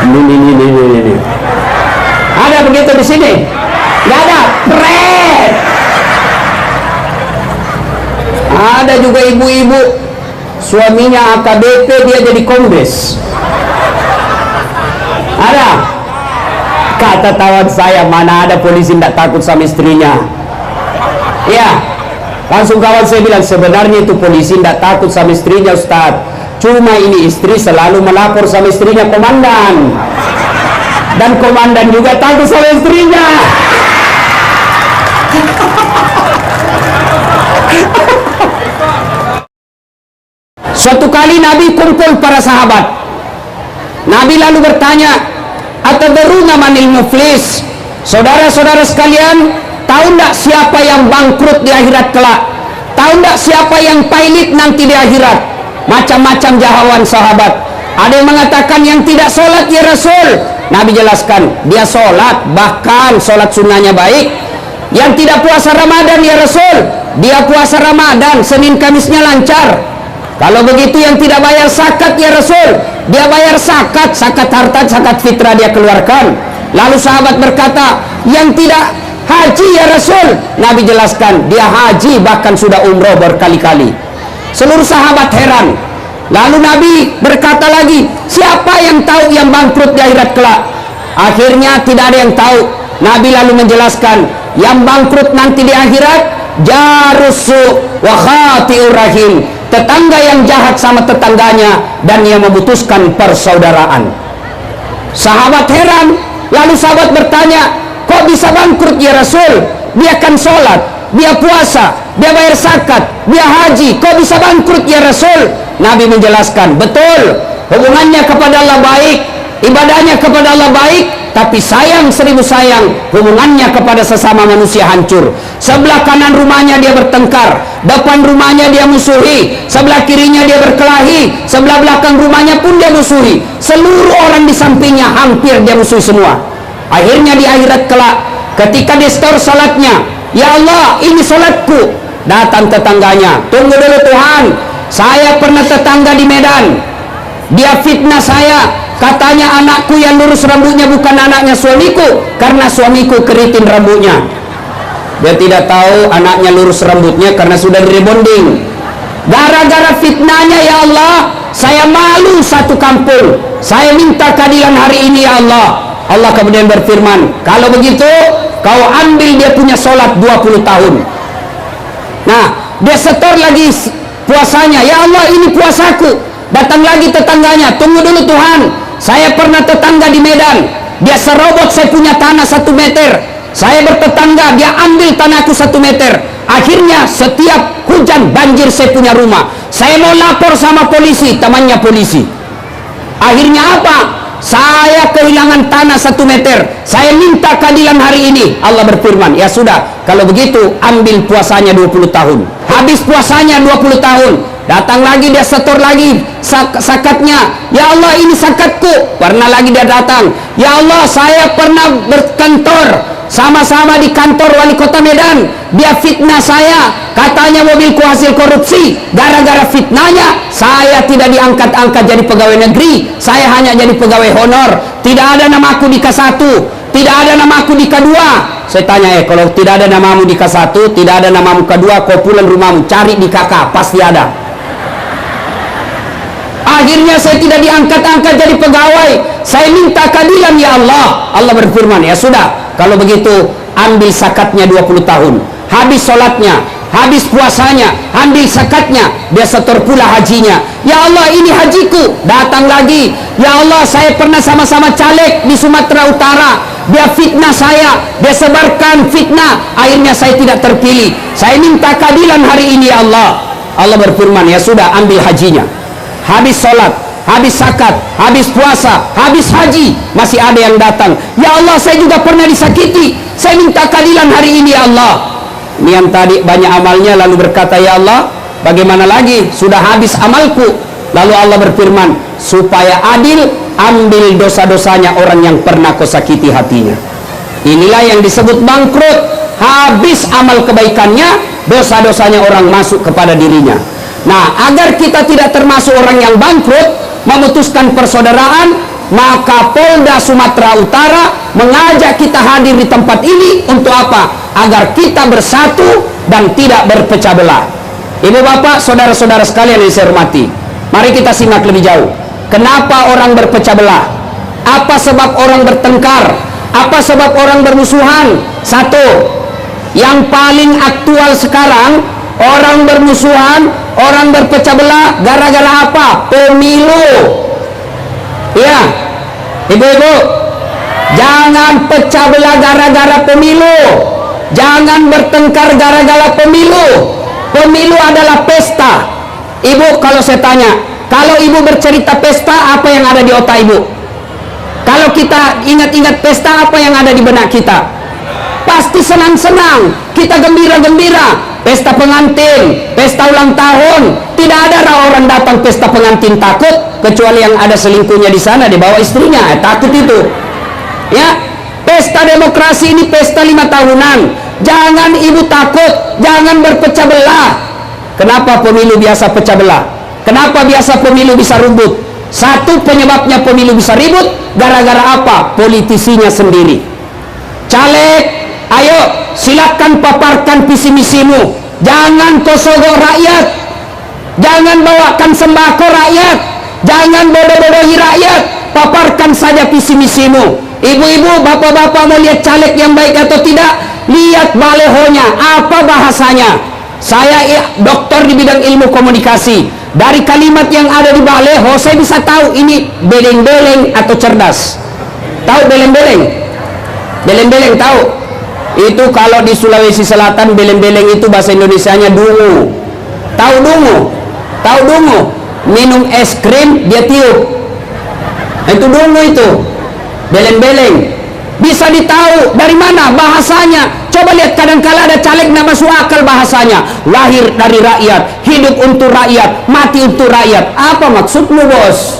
Ini. Ada begitu di sini? Nggak ada. Pret. Ada juga ibu-ibu suaminya AKBP, dia jadi kombes. Ada. Kata tawan saya, mana ada polisi tidak takut sama istrinya. Ya, langsung kawan saya bilang, sebenarnya itu polisi tidak takut sama istrinya Ustaz, cuma ini istri selalu melapor sama istrinya komandan, dan komandan juga takut sama istrinya. Suatu kali Nabi kumpul para sahabat. Nabi lalu bertanya, "Atadruna manil muflis?" Saudara-saudara sekalian, tahu tidak siapa yang bangkrut di akhirat kelak? Tahu tidak siapa yang pailit nanti di akhirat? Macam-macam jawaban sahabat. Ada yang mengatakan yang tidak sholat ya Rasul. Nabi jelaskan, dia sholat, bahkan sholat sunnahnya baik. Yang tidak puasa Ramadan ya Rasul, dia puasa Ramadan, Senin Kamisnya lancar. Kalau begitu yang tidak bayar zakat ya Rasul, dia bayar zakat harta, zakat fitrah dia keluarkan. Lalu sahabat berkata, yang tidak haji ya Rasul, Nabi jelaskan, dia haji bahkan sudah umroh berkali-kali. Seluruh sahabat heran. Lalu Nabi berkata lagi, siapa yang tahu yang bangkrut di akhirat kelak? Akhirnya tidak ada yang tahu. Nabi lalu menjelaskan, yang bangkrut nanti di akhirat, jarusu wa khati'ur rahim, tetangga yang jahat sama tetangganya dan yang memutuskan persaudaraan. Sahabat heran. Lalu sahabat bertanya, kok bisa bangkrut ya Rasul? Dia kan sholat, dia puasa, dia bayar zakat, dia haji, kok bisa bangkrut ya Rasul? Nabi menjelaskan, betul, hubungannya kepada Allah baik, ibadahnya kepada Allah baik, tapi sayang 1000 sayang, hubungannya kepada sesama manusia hancur. Sebelah kanan rumahnya dia bertengkar, depan rumahnya dia musuhi, sebelah kirinya dia berkelahi, sebelah belakang rumahnya pun dia musuhi, seluruh orang di sampingnya hampir dia musuhi semua. Akhirnya di akhirat kelak, ketika dia store salatnya, ya Allah ini salatku, datang tetangganya, tunggu dulu Tuhan, saya pernah tetangga di Medan, dia fitnah saya, katanya anakku yang lurus rambutnya bukan anaknya suamiku, karena suamiku keriting rambutnya. Dia tidak tahu anaknya lurus rambutnya karena sudah rebonding. Gara-gara fitnahnya ya Allah, saya malu satu kampung, saya minta keadilan hari ini ya Allah. Allah kemudian berfirman, kalau begitu kau ambil dia punya sholat 20 tahun. Nah, dia setor lagi puasanya, ya Allah ini puasaku. Datang lagi tetangganya, tunggu dulu Tuhan, saya pernah tetangga di Medan, dia serobot saya punya tanah 1 meter, saya bertetangga, dia ambil tanahku 1 meter. Akhirnya setiap hujan banjir saya punya rumah, saya mau lapor sama polisi, temannya polisi. Akhirnya apa? Saya kehilangan tanah 1 meter, saya minta keadilan hari ini. Allah berfirman, ya sudah, kalau begitu ambil puasanya 20 tahun. Habis puasanya 20 tahun, datang lagi dia setor lagi zakatnya, ya Allah ini zakatku. Pernah lagi dia datang, ya Allah saya pernah berkantor sama-sama di kantor wali kota Medan, dia fitnah saya, katanya mobilku hasil korupsi. Gara-gara fitnahnya saya tidak diangkat-angkat jadi pegawai negeri, saya hanya jadi pegawai honor, tidak ada namaku di K1, tidak ada namaku di K2. Saya tanya, kalau tidak ada namamu di K1, tidak ada namamu K2, kau pulang rumahmu cari di KK, pasti ada. Akhirnya saya tidak diangkat-angkat jadi pegawai, saya minta keadilan ya Allah. Allah berfirman, ya sudah, kalau begitu ambil zakatnya 20 tahun, habis sholatnya, habis puasanya, ambil zakatnya, dia setor pula hajinya. Ya Allah ini hajiku. Datang lagi, ya Allah saya pernah sama-sama caleg di Sumatera Utara, dia fitnah saya, dia sebarkan fitnah, akhirnya saya tidak terpilih, saya minta keadilan hari ini ya Allah. Allah berfirman, ya sudah ambil hajinya. Habis sholat, habis zakat, habis puasa, habis haji, masih ada yang datang, ya Allah saya juga pernah disakiti, saya minta keadilan hari ini ya Allah. Ini yang tadi banyak amalnya lalu berkata, ya Allah bagaimana lagi, sudah habis amalku. Lalu Allah berfirman, supaya adil ambil dosa-dosanya orang yang pernah kau sakiti hatinya. Inilah yang disebut bangkrut, habis amal kebaikannya, dosa-dosanya orang masuk kepada dirinya. Nah, agar kita tidak termasuk orang yang bangkrut, memutuskan persaudaraan, maka Polda Sumatera Utara mengajak kita hadir di tempat ini untuk apa? Agar kita bersatu dan tidak berpecah belah. Ibu bapak, saudara-saudara sekalian yang saya hormati, mari kita simak lebih jauh. Kenapa orang berpecah belah? Apa sebab orang bertengkar? Apa sebab orang bermusuhan? Satu, yang paling aktual sekarang, orang bermusuhan, orang berpecah belah gara-gara apa? Pemilu. Ya, ibu-ibu, jangan pecah belah gara-gara pemilu. Jangan bertengkar gara-gara pemilu. Pemilu adalah pesta. Ibu, kalau saya tanya, kalau ibu bercerita pesta, apa yang ada di otak ibu? Kalau kita ingat-ingat pesta, apa yang ada di benak kita? Pasti senang-senang, kita gembira-gembira. Pesta pengantin, pesta ulang tahun. Tidak ada orang datang pesta pengantin takut, kecuali yang ada selingkuhnya di sana, dibawa istrinya, takut itu. Ya, pesta demokrasi ini pesta 5 tahunan. Jangan ibu takut, jangan berpecah belah. Kenapa pemilu biasa pecah belah? Kenapa biasa pemilu bisa ribut? Satu penyebabnya pemilu bisa ribut, gara-gara apa? Politisinya sendiri. Caleg, ayo silakan paparkan visi misimu. Jangan kau sogok rakyat, jangan bawakan sembako rakyat, jangan bodoh-bodohi rakyat. Paparkan saja visi misimu. Ibu-ibu, bapak-bapak mau lihat caleg yang baik atau tidak? Lihat balehonya, apa bahasanya. Saya doktor di bidang ilmu komunikasi. Dari kalimat yang ada di baleho, saya bisa tahu ini beleng-beleng atau cerdas. Tahu beleng-beleng? Beleng-beleng tahu? Itu kalau di Sulawesi Selatan, beleng-beleng itu bahasa Indonesianya dungu. Tahu dungu? Tahu dungu? Minum es krim dia tiup. Itu dungu itu. Beleng-beleng. Bisa ditahu dari mana bahasanya. Coba lihat, kadang-kala ada caleg nggak masuk akal bahasanya. Lahir dari rakyat, hidup untuk rakyat, mati untuk rakyat. Apa maksudmu, bos?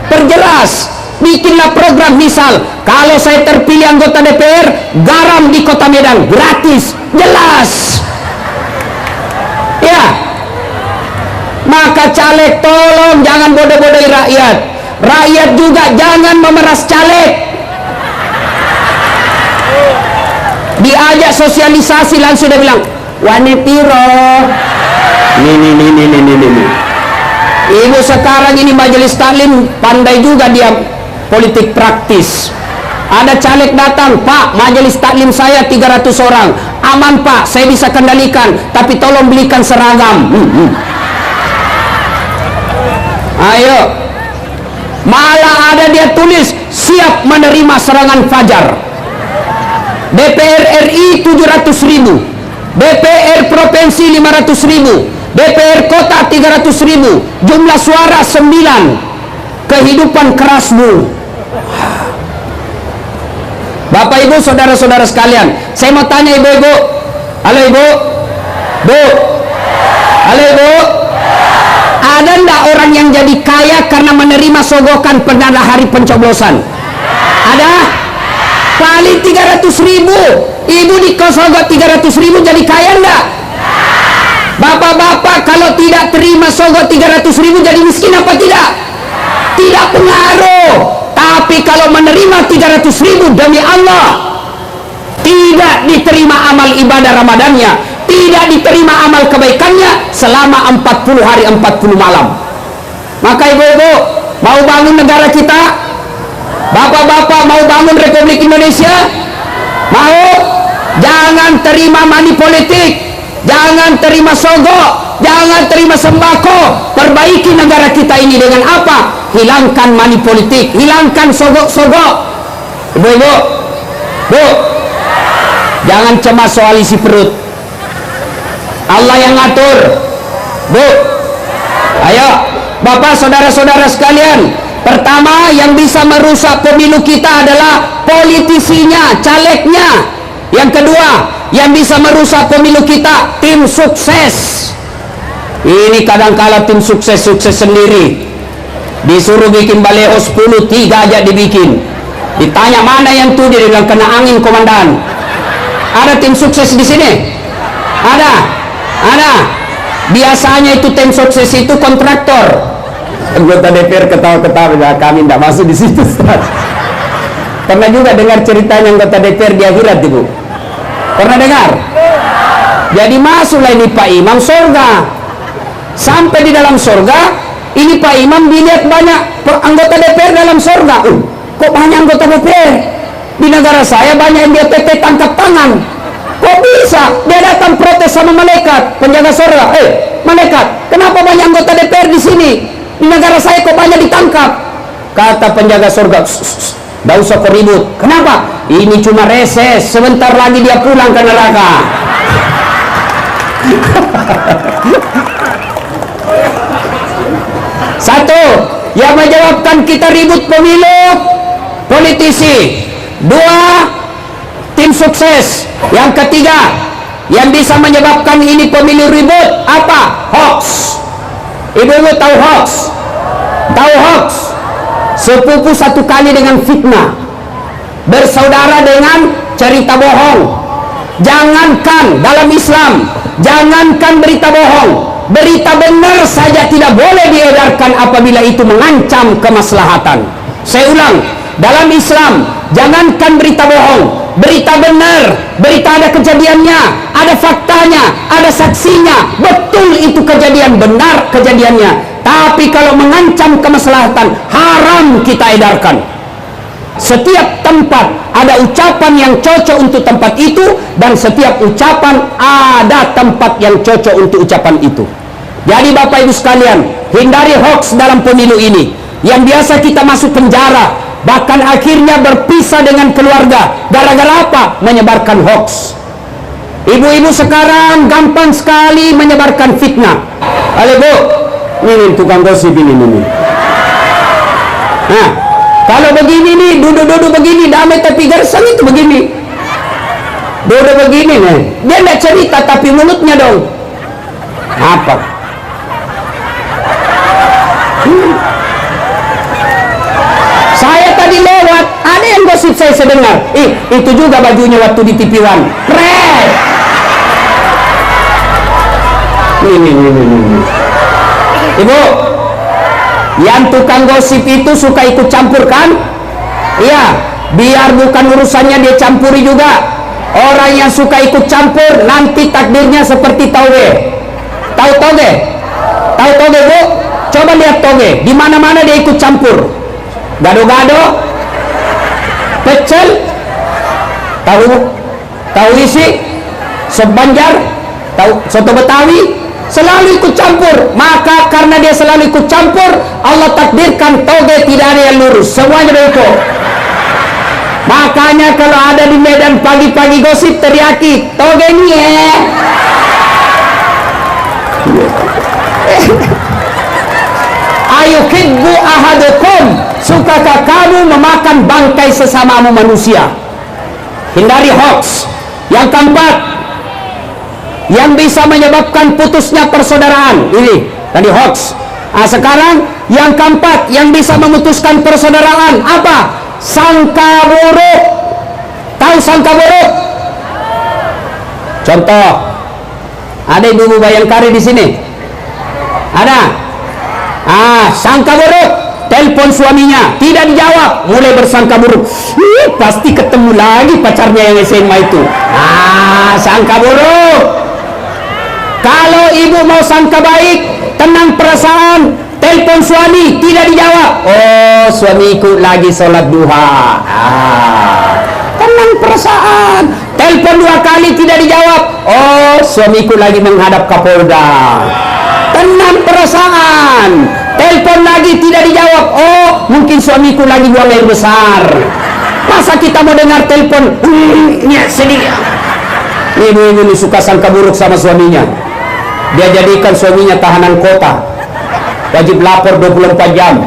Perjelas. Bikinlah program, misal kalau saya terpilih anggota DPR, garam di Kota Medan gratis, jelas. Ya, maka caleg tolong jangan bodoh-bodohi rakyat. Rakyat juga jangan memeras caleg. Diajak sosialisasi langsung dia bilang, "Wani piro?" Nih. Ibu sekarang ini majelis taklim pandai juga dia politik praktis. Ada caleg datang, "Pak, majelis taklim saya 300 orang. Aman Pak, saya bisa kendalikan, tapi tolong belikan seragam." Ayo. Malah ada dia tulis, "Siap menerima serangan fajar." DPR RI 700.000, DPR Provinsi 500.000, DPR Kota 300.000, jumlah suara 9. Kehidupan kerasmu. Bapak Ibu, saudara-saudara sekalian, saya mau tanya ibu-ibu. Halo ibu, bu, halo ibu, ada enggak orang yang jadi kaya karena menerima sogokan pada hari pencoblosan? Ada? Paling 300.000. Ibu dikosogok 300.000 jadi kaya enggak? Bapak-bapak kalau tidak terima sogok 300.000 jadi miskin apa tidak? Tidak pengaruh. Tapi kalau menerima 300.000, demi Allah tidak diterima amal ibadah Ramadannya, tidak diterima amal kebaikannya selama 40 hari 40 malam. Maka ibu-ibu mau bangun negara kita, bapak-bapak mau bangun Republik Indonesia, mau? Jangan terima money politik, jangan terima sogok, jangan terima sembako. Perbaiki negara kita ini dengan apa? Hilangkan money politik, hilangkan sogok-sogok. Ibu-ibu, bu, jangan cemas soal isi perut. Allah yang ngatur. Bu, ayo, bapak, saudara-saudara sekalian. Pertama, yang bisa merusak pemilu kita adalah politisinya, calegnya. Yang kedua, yang bisa merusak pemilu kita, tim sukses. Ini kadang-kala tim sukses sendiri. Disuruh bikin baleho 10, 3 aja dibikin. Ditanya mana yang tuh, dia bilang kena angin komandan. Ada tim sukses di sini? Ada. Biasanya itu tim sukses itu kontraktor. Anggota DPR ketawa-ketawa, "Nah, kami tidak masuk di situ, Ustaz." Pernah juga dengar ceritanya anggota DPR di akhirat, Ibu? Pernah dengar? Jadi masuklah ini Pak Imam surga. Sampai di dalam surga, ini Pak Imam dilihat banyak anggota DPR dalam surga. Kok banyak anggota DPR? Di negara saya banyak yang dia PT tangkap tangan. Kok bisa? Dia datang protes sama malaikat, penjaga surga. Malaikat, kenapa banyak anggota DPR di sini? Di negara saya kok banyak ditangkap? Kata penjaga surga, "Tidak usah kau ribut." Kenapa? Ini cuma reses, sebentar lagi dia pulang ke neraka. Satu, yang menjawabkan kita ribut pemilu, politisi. Dua, tim sukses. Yang ketiga, yang bisa menyebabkan ini pemilu ribut, apa? Hoax. Ibu-ibu tahu hoax? Tahu hoax? Sepupu satu kali dengan fitnah, bersaudara dengan cerita bohong. Jangankan dalam Islam, jangankan berita bohong, berita benar saja tidak boleh diedarkan apabila itu mengancam kemaslahatan. Saya ulang, dalam Islam jangankan berita bohong, berita benar, berita ada kejadiannya, ada faktanya, ada saksinya, betul itu kejadian, benar kejadiannya. Tapi kalau mengancam kemaslahatan, haram kita edarkan. Setiap tempat ada ucapan yang cocok untuk tempat itu, dan setiap ucapan ada tempat yang cocok untuk ucapan itu. Jadi Bapak Ibu sekalian, hindari hoax dalam pemilu ini. Yang biasa kita masuk penjara, bahkan akhirnya berpisah dengan keluarga. Gara-gara apa? Menyebarkan hoax. Ibu-ibu sekarang gampang sekali menyebarkan fitnah. Halo Bu, ini tukang gosip ini. Nah, kalau begini nih, duduk-duduk begini, damai tapi gersang itu begini. Duduk begini nih, dia tidak cerita tapi mulutnya dong. Apa? Saya tadi lewat, ada yang gosip saya sedengar. Itu juga bajunya waktu di TV One. Keren. Ini. Ibu, yang tukang gosip itu suka ikut campur kan? Iya, biar bukan urusannya dia campuri juga. Orang yang suka ikut campur nanti takdirnya seperti toge. Tahu toge? Tahu toge, Bu? Coba lihat toge, di mana-mana dia ikut campur. Gado-gado, pecel, tahu isi, sop Banjar, tahu soto Betawi, selalu ikut campur. Maka karena dia selalu ikut campur, Allah takdirkan toge tidak ada yang lurus, semuanya beko. Makanya kalau ada di Medan pagi-pagi gosip teriaki, toge ini ayuhibbu ahadukum, sukakah kamu memakan bangkai sesamamu manusia? Hindari hoax. Yang keempat, yang bisa menyebabkan putusnya persaudaraan, ini tadi hoax. Sekarang yang keempat yang bisa memutuskan persaudaraan, apa? Sangka buruk. Tahu sangka buruk? Contoh, ada ibu-ibu Bayangkari di sini? Ada? Sangka buruk, telepon suaminya tidak dijawab, mulai bersangka buruk. Pasti ketemu lagi pacarnya yang SMA itu. Sangka buruk. Kalau ibu mau sangka baik, tenang perasaan, telepon suami tidak dijawab. Oh, suamiku lagi sholat duha. Tenang perasaan. Telepon 2 kali tidak dijawab. Oh, suamiku lagi menghadap Kapolda. Tenang perasaan. Telepon lagi tidak dijawab. Oh, mungkin suamiku lagi buang air besar. Masa kita mau dengar telepon sedih. Ibu-ibu ini suka sangka buruk sama suaminya. Dia jadikan suaminya tahanan kota, wajib lapor 24 jam.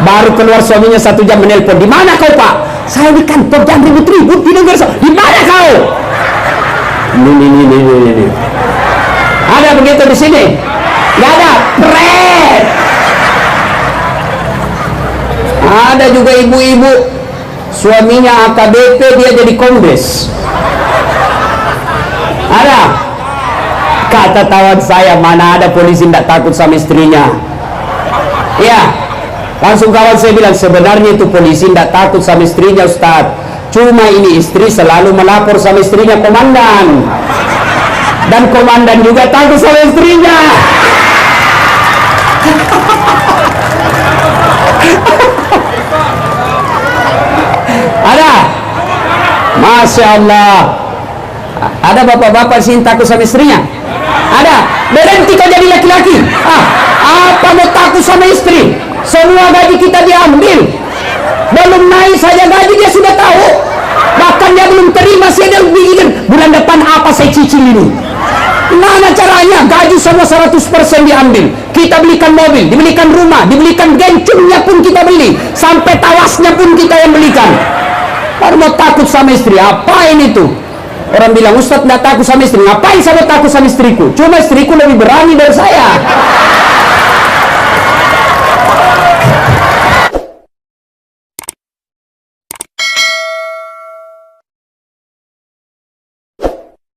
Baru keluar suaminya 1 jam menelpon. Di mana kau, Pak? Saya di kantor, jangan ribut-ribut di negara. Di mana kau? Ini. Ada begitu di sini? Nggak ada. Pret. Ada juga ibu-ibu, suaminya AKBP, dia jadi kombes. Ada. Kata tawan saya, mana ada polisi tidak takut sama istrinya. Ya, langsung kawan saya bilang, sebenarnya itu polisi tidak takut sama istrinya Ustaz, cuma ini istri selalu melapor sama istrinya komandan, dan komandan juga takut sama istrinya. Ada? Masya Allah. Ada bapak-bapak sih takut sama istrinya? Ada? Berhenti kau jadi laki-laki. Apa mau takut sama istri? Semua gaji kita diambil, belum naik saja gaji dia sudah tahu, bahkan dia belum terima sih dia bikin bulan depan apa saya cicil ini. Mana caranya? Gaji semua 100% diambil, kita belikan mobil, dibelikan rumah, dibelikan gencungnya pun kita beli, sampai tawasnya pun kita yang belikan. Baru mau takut sama istri? Apa ini tuh? Orang bilang, Ustaz tidak takut sama istri. Ngapain saya takut sama istriku? Cuma istriku lebih berani dari saya.